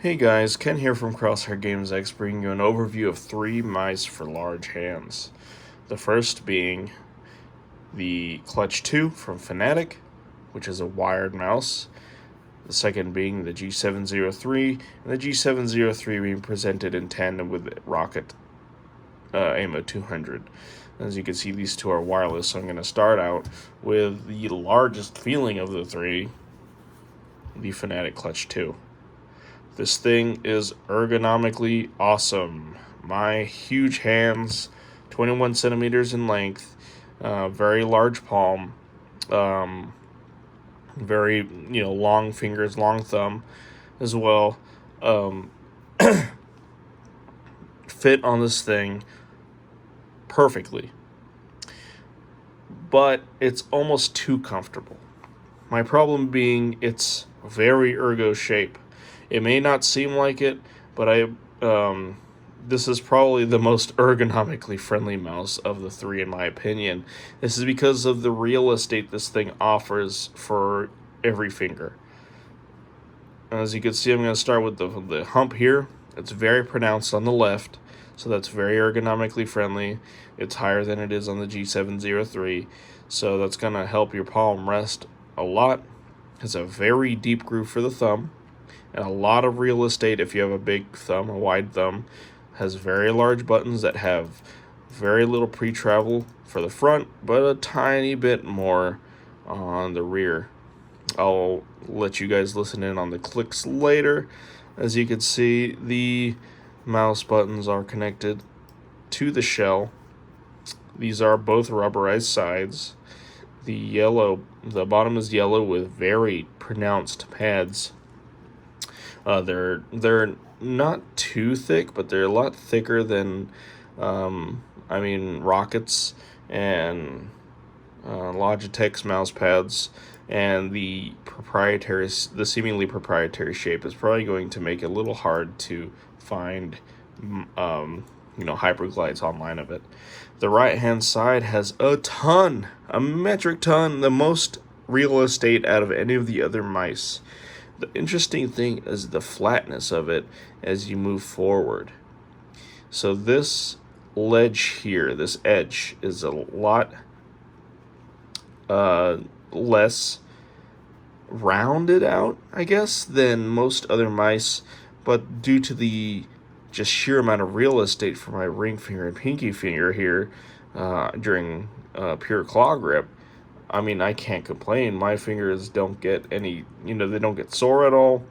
Hey guys, Ken here from Crosshair Games X, bringing you an overview of 3 mice for large hands. The first being the Clutch 2 from Fnatic, which is a wired mouse. The second being the G703, and the G703 being presented in tandem with Roccat Aimo 200. As you can see, these two are wireless, so I'm going to start out with the largest feeling of the three, the Fnatic Clutch 2. This thing is ergonomically awesome. My huge hands, 21 centimeters in length, very large palm, very long fingers, long thumb, as well. Fit on this thing perfectly, but it's almost too comfortable. My problem being it's very ergo shape. It may not seem like it, but this is probably the most ergonomically friendly mouse of the three, in my opinion. This is because of the real estate this thing offers for every finger. As you can see, I'm going to start with the hump here. It's very pronounced on the left, so that's very ergonomically friendly. It's higher than it is on the G703, so that's going to help your palm rest a lot. It's a very deep groove for the thumb, and a lot of real estate if you have a big thumb, a wide thumb. Has very large buttons that have very little pre-travel for the front, but a tiny bit more on the rear. I'll let you guys listen in on the clicks later. As you can see, the mouse buttons are connected to the shell. These are both rubberized sides. The bottom is yellow with very pronounced pads. They're not too thick, but they're a lot thicker than Rocket's and Logitech's mouse pads, and the seemingly proprietary shape is probably going to make it a little hard to find hyperglides online of it. The right hand side has a metric ton, the most real estate out of any of the other mice. The interesting thing is the flatness of it as you move forward. So this ledge here, this edge, is a lot less rounded out, I guess, than most other mice, but due to the just sheer amount of real estate for my ring finger and pinky finger here during pure claw grip, I can't complain. My fingers don't get any, they don't get sore at all.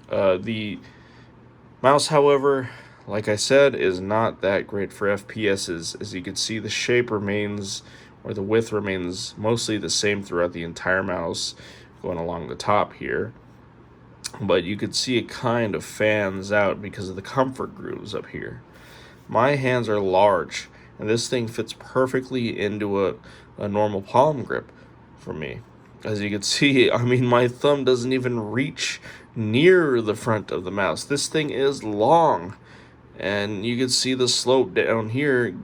The mouse, however, like I said, is not that great for FPSs. As you can see, the shape remains, or the width remains mostly the same throughout the entire mouse, going along the top here. But you could see it kind of fans out because of the comfort grooves up here. My hands are large, and this thing fits perfectly into a normal palm grip for me. As you can see, my thumb doesn't even reach near the front of the mouse. This thing is long, and you can see the slope down here,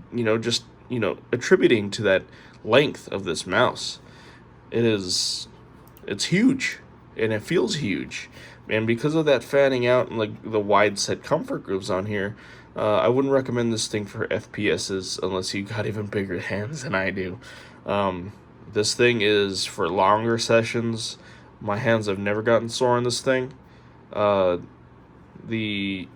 attributing to that length of this mouse. It's huge, and it feels huge. And because of that fanning out and like the wide set comfort grooves on here, I wouldn't recommend this thing for FPSs unless you got even bigger hands than I do. This thing is for longer sessions. My hands have never gotten sore on this thing. The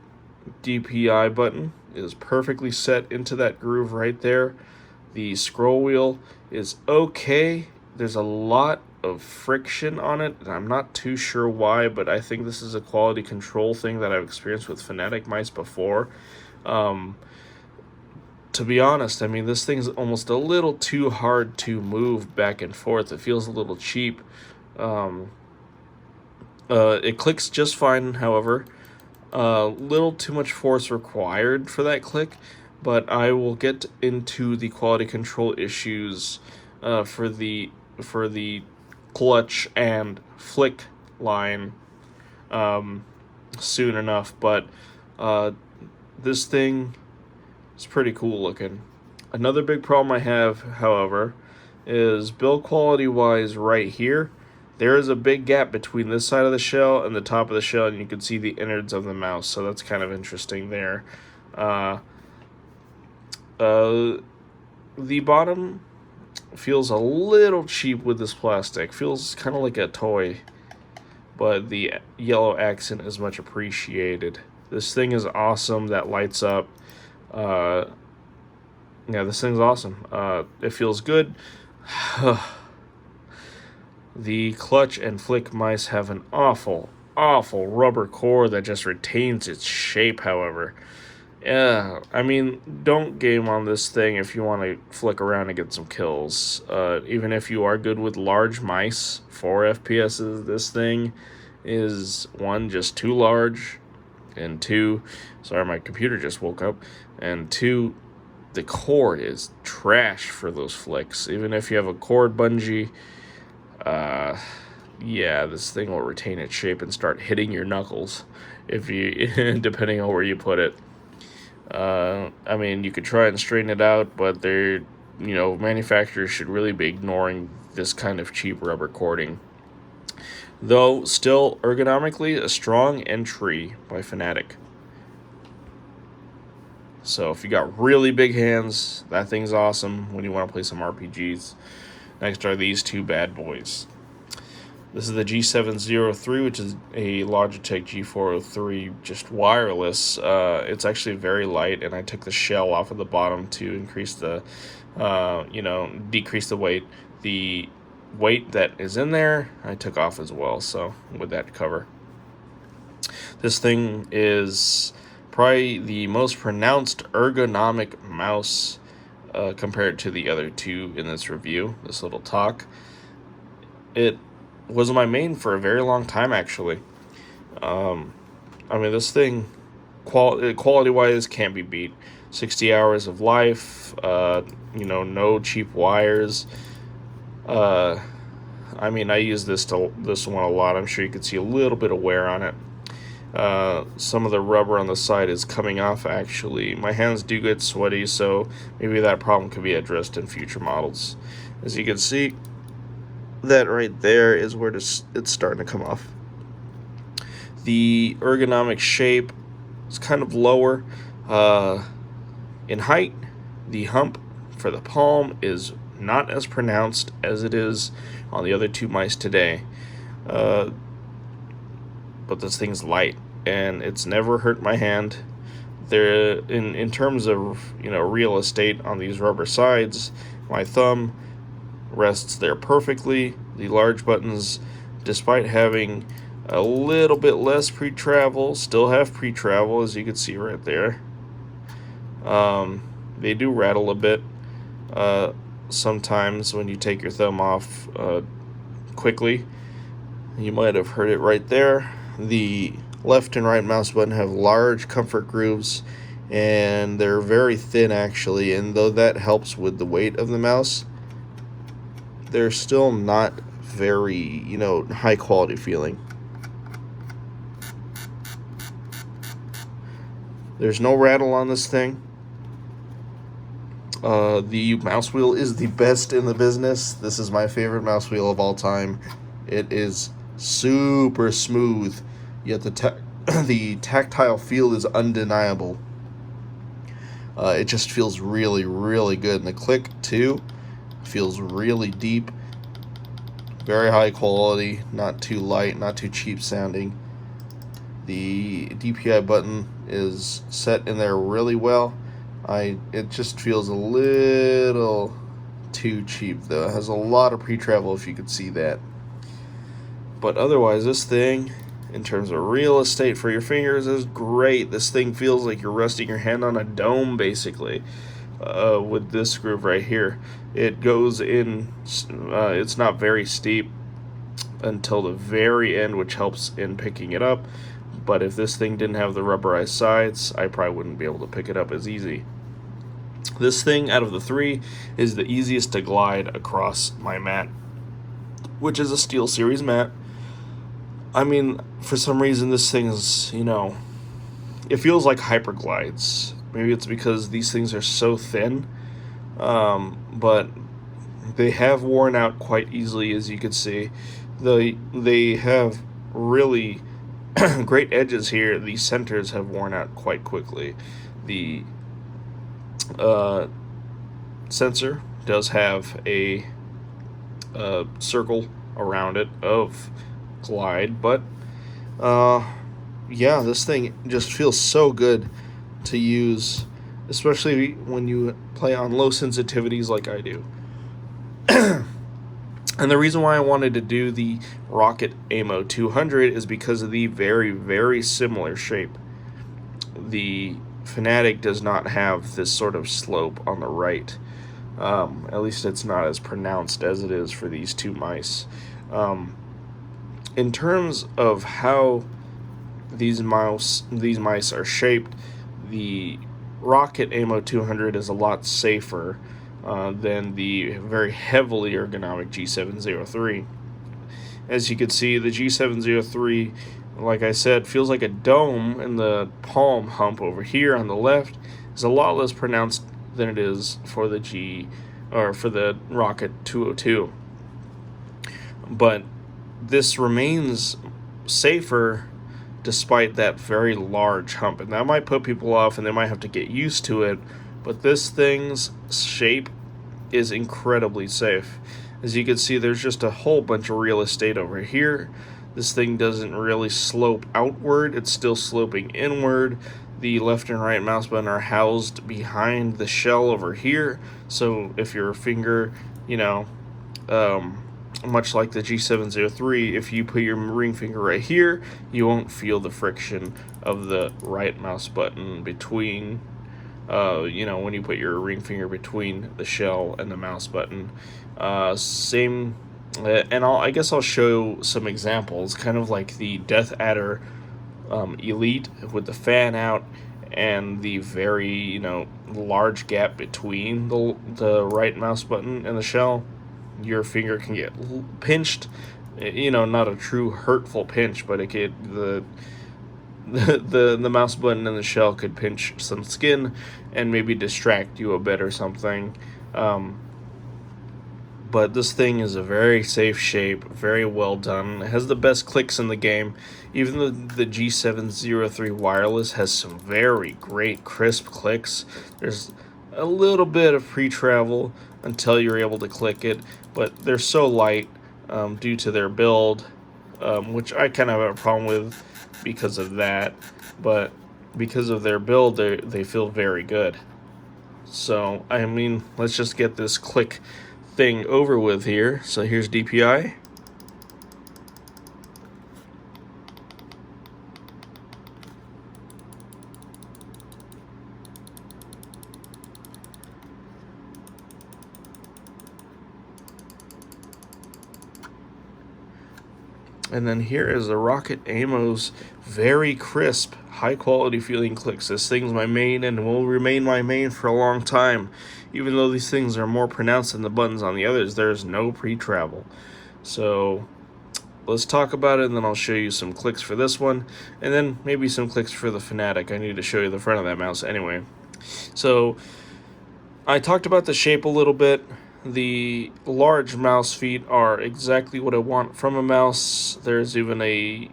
DPI button is perfectly set into that groove right there. The scroll wheel is okay. There's a lot of friction on it, and I'm not too sure why, but I think this is a quality control thing that I've experienced with Fnatic mice before. To be honest, this thing's almost a little too hard to move back and forth. It feels a little cheap. It clicks just fine, however. Little too much force required for that click, but I will get into the quality control issues for the clutch and flick line soon enough. But this thing is pretty cool looking. Another big problem I have, however, is build quality wise right here. there is a big gap between this side of the shell and the top of the shell, and you can see the innards of the mouse, so that's kind of interesting there. The bottom feels a little cheap with this plastic. Feels kind of like a toy, but the yellow accent is much appreciated. This thing is awesome. That lights up. Yeah, this thing's awesome. It feels good. The clutch and flick mice have an awful rubber core that just retains its shape, however. Yeah, I mean, don't game on this thing if you want to flick around and get some kills. Even if you are good with large mice, 4 FPSs, this thing is, 1, just too large, and 2, sorry, my computer just woke up, and 2, the core is trash for those flicks. Even if you have a cord bungee, yeah, this thing will retain its shape and start hitting your knuckles, if you, depending on where you put it. I mean, you could try and straighten it out, but manufacturers should really be ignoring this kind of cheap rubber cording. Though, still, ergonomically, a strong entry by Fnatic. So, if you got really big hands, that thing's awesome when you want to play some RPGs. Next are these two bad boys. This is the G703, which is a Logitech G403, just wireless. It's actually very light, and I took the shell off of the bottom to increase the, decrease the weight. The weight that is in there, I took off as well, so with that cover. This thing is probably the most pronounced ergonomic mouse compared to the other two in this review, this little talk. It was my main for a very long time, actually. I mean, this thing, quality-wise, can't be beat. 60 hours of life, no cheap wires. I mean, I use this one a lot. I'm sure you can see a little bit of wear on it. Some of the rubber on the side is coming off, actually. My hands do get sweaty, so maybe that problem could be addressed in future models. As you can see, that right there is where it's starting to come off. The ergonomic shape is kind of lower. In height, the hump for the palm is not as pronounced as it is on the other two mice today. But this thing's light, and it's never hurt my hand. There, in terms of real estate on these rubber sides, my thumb rests there perfectly. The large buttons, despite having a little bit less pre-travel, still have pre-travel, as you can see right there. They do rattle a bit sometimes when you take your thumb off quickly. You might have heard it right there. The left and right mouse button have large comfort grooves, and they're very thin, actually, and though that helps with the weight of the mouse, they're still not very, high quality feeling. There's no rattle on this thing. The mouse wheel is the best in the business. This is my favorite mouse wheel of all time. It is super smooth, yet the tactile feel is undeniable. It just feels really, really good. And the click, too, feels really deep. Very high quality, not too light, not too cheap sounding. The DPI button is set in there really well. It just feels a little too cheap, though. It has a lot of pre-travel, if you could see that. But otherwise, this thing, in terms of real estate for your fingers, is great. This thing feels like you're resting your hand on a dome, basically, with this groove right here. It goes in, it's not very steep until the very end, which helps in picking it up. But if this thing didn't have the rubberized sides, I probably wouldn't be able to pick it up as easy. This thing, out of the three, is the easiest to glide across my mat, which is a SteelSeries mat. I mean, for some reason, this thing is, it feels like hyperglides. Maybe it's because these things are so thin, but they have worn out quite easily, as you can see. They have really great edges here. The centers have worn out quite quickly. The uh, sensor does have a circle around it of glide, but uh, yeah, this thing just feels so good to use, especially when you play on low sensitivities like I do. And the reason why I wanted to do the Roccat Aimo 200 is because of the very, very similar shape. The Fnatic does not have this sort of slope on the right. At least it's not as pronounced as it is for these two mice. In terms of how these mice are shaped, the Roccat Aimo 200 is a lot safer than the very heavily ergonomic G703. As you can see, the G703, like I said, feels like a dome, and the palm hump over here on the left is a lot less pronounced than it is for the Roccat 202. But this remains safer despite that very large hump, and that might put people off and they might have to get used to it, but this thing's shape is incredibly safe. As you can see, there's just a whole bunch of real estate over here. This thing doesn't really slope outward, it's still sloping inward. The left and right mouse button are housed behind the shell over here, so if your finger, much like the G703, if you put your ring finger right here, you won't feel the friction of the right mouse button between, when you put your ring finger between the shell and the mouse button. And I guess I'll show some examples, kind of like the Death Adder Elite with the fan out and the very, large gap between the right mouse button and the shell. Your finger can get pinched, not a true hurtful pinch, but it could, the mouse button and the shell could pinch some skin and maybe distract you a bit or something. But this thing is a very safe shape, very well done. It has the best clicks in the game. Even the G703 wireless has some very great crisp clicks. There's a little bit of pre-travel until you're able to click it, but they're so light due to their build, which I kind of have a problem with because of that, but because of their build, they feel very good. So, let's just get this click thing over with here. So here's DPI. And then here is the Roccat Aimo's very crisp, high-quality feeling clicks. This thing's my main and will remain my main for a long time. Even though these things are more pronounced than the buttons on the others, there's no pre-travel. So let's talk about it, and then I'll show you some clicks for this one, and then maybe some clicks for the Fnatic. I need to show you the front of that mouse anyway. So I talked about the shape a little bit. The large mouse feet are exactly what I want from a mouse. There's even a,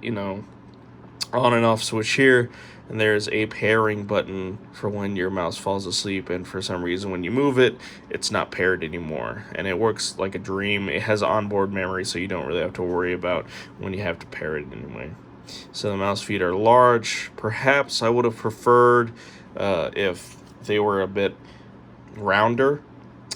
on and off switch here, and there's a pairing button for when your mouse falls asleep, and for some reason when you move it, it's not paired anymore, and it works like a dream. It has onboard memory, so you don't really have to worry about when you have to pair it anyway. So the mouse feet are large. Perhaps I would have preferred if they were a bit rounder,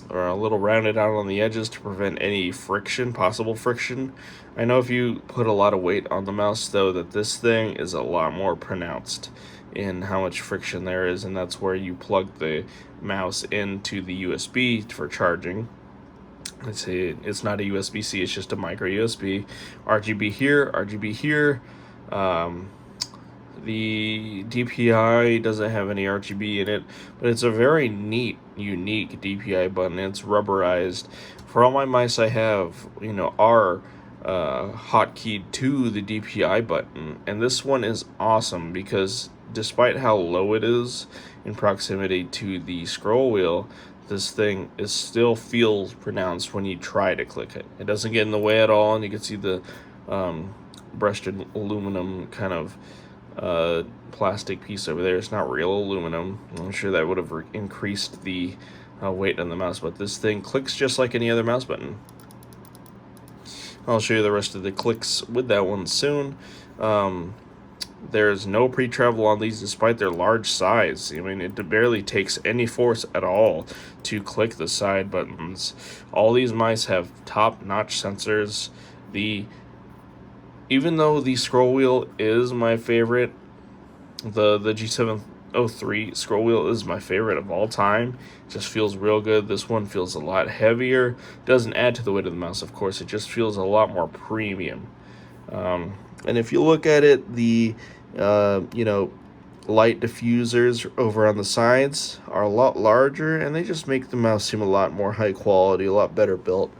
or a little rounded out on the edges to prevent any possible friction. I know if you put a lot of weight on the mouse, though, that this thing is a lot more pronounced in how much friction there is, and that's where you plug the mouse into the USB for charging. Let's see, it's not a USB-C, it's just a micro USB. RGB here, RGB here. The DPI doesn't have any RGB in it, but it's a very neat, unique DPI button. It's rubberized. For all my mice I have, are hotkeyed to the DPI button, and this one is awesome because despite how low it is in proximity to the scroll wheel, this thing is still feels pronounced when you try to click it. It doesn't get in the way at all, and you can see the brushed aluminum kind of plastic piece over there. It's not real aluminum. I'm sure that would have increased the weight on the mouse, but this thing clicks just like any other mouse button. I'll show you the rest of the clicks with that one soon. There's no pre-travel on these despite their large size. I mean, it barely takes any force at all to click the side buttons. All these mice have top-notch sensors. Even though the scroll wheel is my favorite, the G703 scroll wheel is my favorite of all time. It just feels real good. This one feels a lot heavier. Doesn't add to the weight of the mouse, of course. It just feels a lot more premium. And if you look at it, the light diffusers over on the sides are a lot larger, and they just make the mouse seem a lot more high quality, a lot better built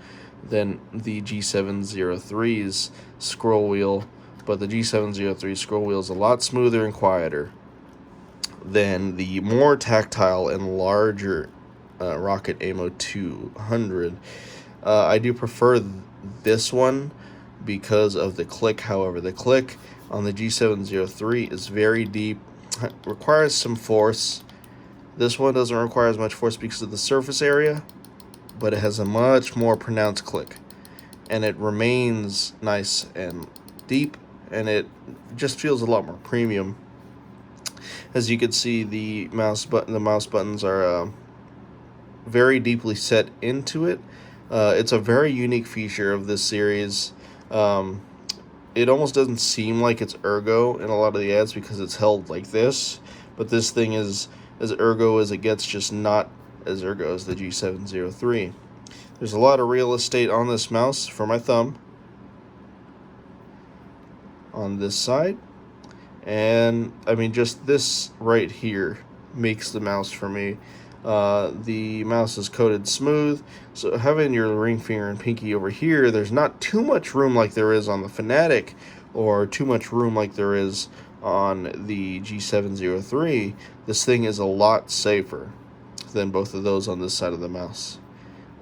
than the G703's scroll wheel. But the G703 scroll wheel is a lot smoother and quieter than the more tactile and larger Roccat Aimo 200. I do prefer this one because of the click. However, the click on the G703 is very deep, requires some force. This one doesn't require as much force because of the surface area, but it has a much more pronounced click, and it remains nice and deep, and it just feels a lot more premium. As you can see, the mouse buttons are very deeply set into it. It's a very unique feature of this series. It almost doesn't seem like it's ergo in a lot of the ads because it's held like this, but this thing is as ergo as it gets, just not as ergo as the G703. There's a lot of real estate on this mouse for my thumb on this side, and I mean, just this right here makes the mouse for me. The mouse is coated smooth, so having your ring finger and pinky over here, there's not too much room like there is on the Fnatic, or too much room like there is on the G703. This thing is a lot safer than both of those on this side of the mouse.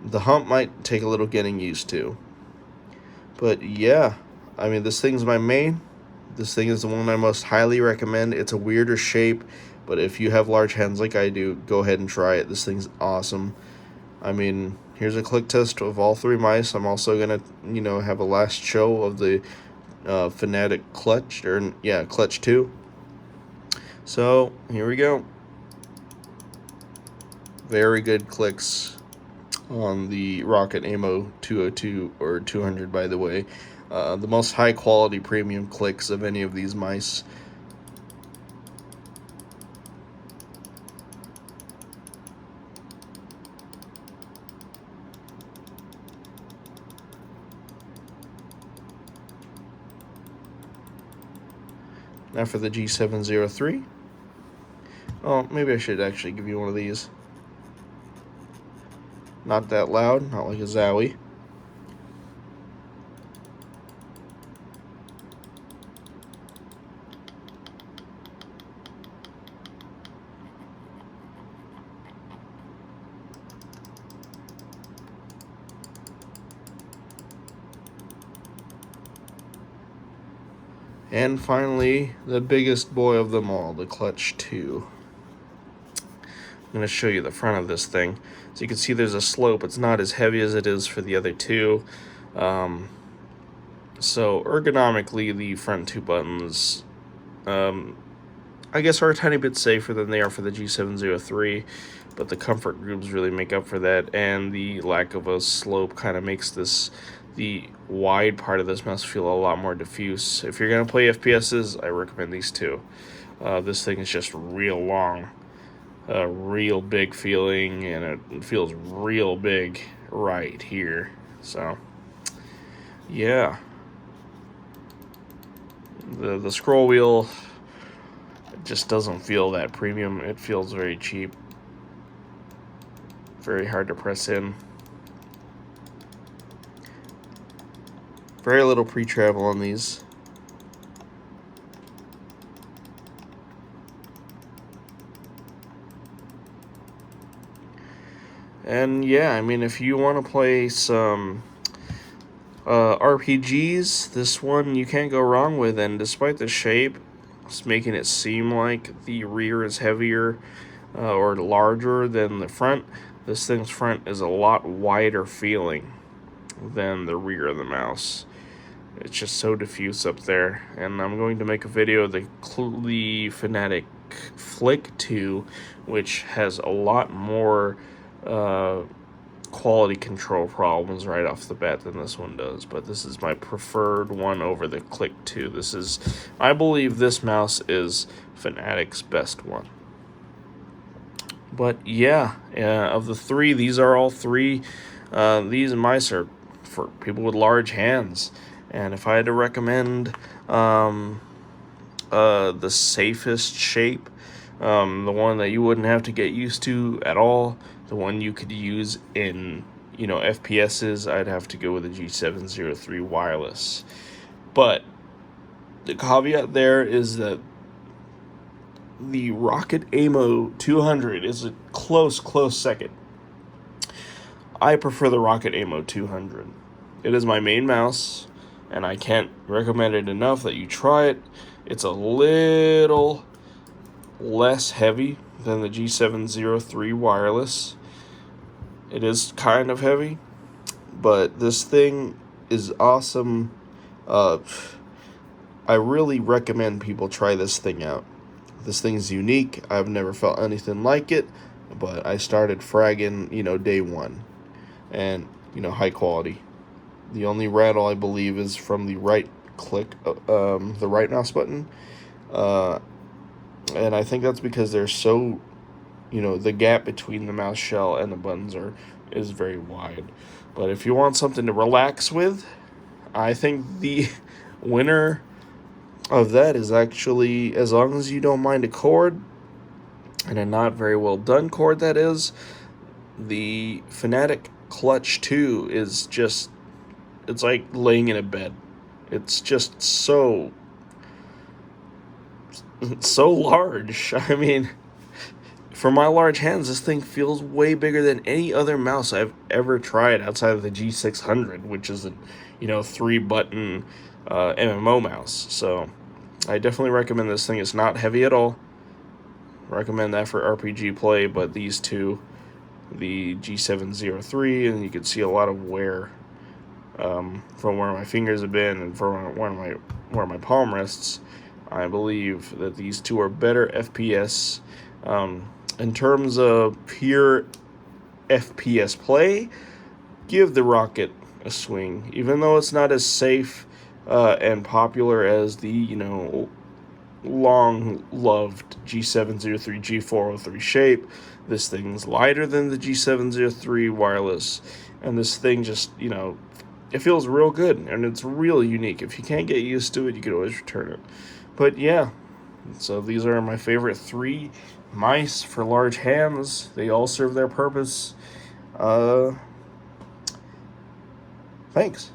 The hump might take a little getting used to, but yeah, I mean, this thing's my main. This thing is the one I most highly recommend. It's a weirder shape, but if you have large hands like I do, go ahead and try it. This thing's awesome. I mean, here's a click test of all three mice. I'm also going to, have a last show of the Fnatic Clutch, Clutch 2. So, here we go. Very good clicks on the Roccat Aimo 202, or 200, by the way. The most high-quality premium clicks of any of these mice. Now for the G703. Oh, maybe I should actually give you one of these. Not that loud, not like a Zowie. And finally, the biggest boy of them all, the Clutch 2. I'm going to show you the front of this thing. So you can see there's a slope. It's not as heavy as it is for the other two. So ergonomically, the front two buttons, I guess, are a tiny bit safer than they are for the G703. But the comfort groups really make up for that. And the lack of a slope kind of makes the wide part of this mouse feel a lot more diffuse. If you're going to play FPSs, I recommend these two. This thing is just real long, real big feeling, and it feels real big right here. So, yeah. The scroll wheel just doesn't feel that premium. It feels very cheap. Very hard to press in. Very little pre-travel on these. And yeah, I mean, if you want to play some RPGs, this one you can't go wrong with. And despite the shape, it's making it seem like the rear is heavier or larger than the front, this thing's front is a lot wider feeling than the rear of the mouse. It's just so diffuse up there. And I'm going to make a video of the Fnatic Flick 2, which has a lot more quality control problems right off the bat than this one does. But this is my preferred one over the Click 2. I believe this mouse is Fnatic's best one. But yeah, of the three, these are all three. These mice are for people with large hands. And if I had to recommend the safest shape, the one that you wouldn't have to get used to at all, the one you could use in, FPSs, I'd have to go with the G703 wireless. But the caveat there is that the Roccat Aimo 200 is a close second. I prefer the Roccat Aimo 200. It is my main mouse, and I can't recommend it enough that you try it. It's a little less heavy than the G703 wireless. It is kind of heavy, but this thing is awesome. I really recommend people try this thing out. This thing is unique. I've never felt anything like it, but I started fragging, day one. And, high quality. The only rattle, I believe, is from the right click, the right mouse button. And I think that's because they're so, the gap between the mouse shell and the buttons is very wide. But if you want something to relax with, I think the winner of that is actually, as long as you don't mind a cord, and a not very well done cord that is, the Fnatic Clutch 2 is just, it's like laying in a bed. It's just so large. I mean, for my large hands, this thing feels way bigger than any other mouse I've ever tried outside of the G600, which is a 3-button MMO mouse. So I definitely recommend this thing. It's not heavy at all. Recommend that for RPG play, but these two, the G703, and you can see a lot of wear from where my fingers have been and from where my palm rests. I believe that these two are better FPS. In terms of pure FPS play, give the Roccat a swing. Even though it's not as safe and popular as the, long-loved G703, G403 shape, this thing's lighter than the G703 wireless, and this thing just, it feels real good, and it's really unique. If you can't get used to it, you can always return it. But yeah, so these are my favorite 3 mice for large hands. They all serve their purpose. Thanks.